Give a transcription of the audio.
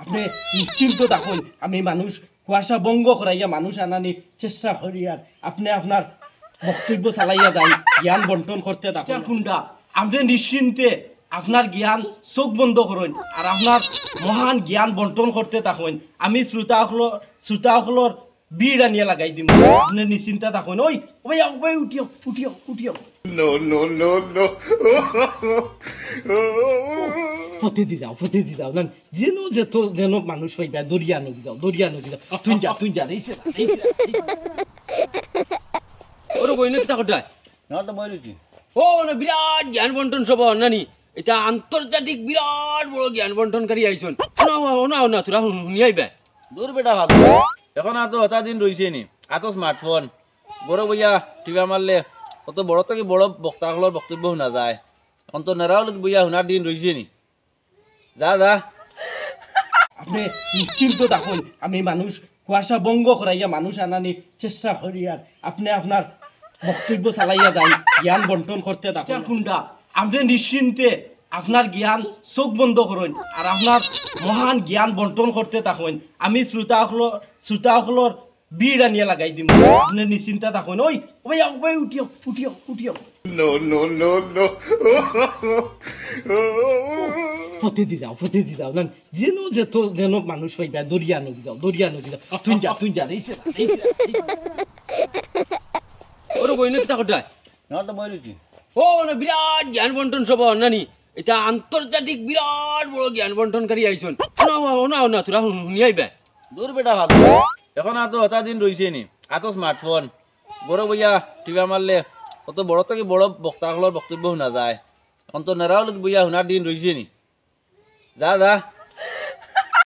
আপনি নিশ্চিন্ত থাকুন, আমি মানুষ কুয়াশা বঙ্গ করাইয়া মানুষ আনানি চেষ্টা করি, আর আপনি আপনার বক্তব্য চালাইয়া যান, জ্ঞান বন্টন করতে থাকুন। কুন্ডা আপনি নিশ্চিন্তে আপনার জ্ঞান চোখ বন্ধ করুন আর আপনার মহান জ্ঞান বন্টন করতে থাকুন। আমি শ্রোতাসকলের বীর আনিয়া লাগাই দিম, আপনি নিশ্চিন্তা থাকুন। ওই ওই ওই উঠিও উঠিও উঠিও। ফতে দি যাও না, যেন মানুষ পাইবা, দরিয়া নদী যাও তুই যা রইছে ওরে বইন কি তাকটায় না তো বই রয়েছি। ও না বিরাট জ্ঞান বন্টন সভা নানি, এটা আন্তর্জাতিক বিরাট বড় জ্ঞান বন্টনকারী আইছন। না তোরা শুনি আইবা। দূর বেটা ভাত এখন আর তো হতা দিন রয়েছে নি, এত স্মার্টফোন বড় বইয়া টিভি মারলে কত বড় থেকে বড় বক্তাগুলোর বক্তব্য শোনা যায়। এখন তো নেরাও বইয়া শোনার দিন রয়েছে নি। যা যা আপনি নিশ্চিন্ত থাকুন, আমি মানুষ কুয়াশা বঙ্গ করাইয়া মানুষ আনানি চেষ্টা করি, আর আপনি আপনার বক্তব্য চালাইয়া যান, জ্ঞান বন্টন করতে থাকুন। কুন্ডা আপনি নিশ্চিন্তে আপনার জ্ঞান চোখ বন্ধ করুন আর আপনার মহান জ্ঞান বন্টন করতে থাকুন। আমি শ্রোতাসকলের বীর আনিয়া লাগাই দিম, আপনি নিশ্চিন্তা থাকুন। ওই ওই ওই উঠিও উঠিও উঠিও। ফতে দি যাও না, যেন মানুষ পাইবা, দরিয়া নদী যাও তুই যা রইছে ওরে বইন কি তাকটায় না তো বই রয়েছি। ও না বিরাট জ্ঞান বন্টন সভা নানি, এটা আন্তর্জাতিক বিরাট বড় জ্ঞান বন্টনকারী আইছন। না তোরা শুনি আইবা। দূর বেটা ভাত এখন আর তো হতা দিন রয়েছে নি, এত স্মার্টফোন বড় বইয়া টিভি মারলে কত বড় থেকে বড় বক্তাগুলোর বক্তব্য শোনা যায়। এখন তো নেরাও বইয়া শোনার দিন রয়েছে নি। যা যা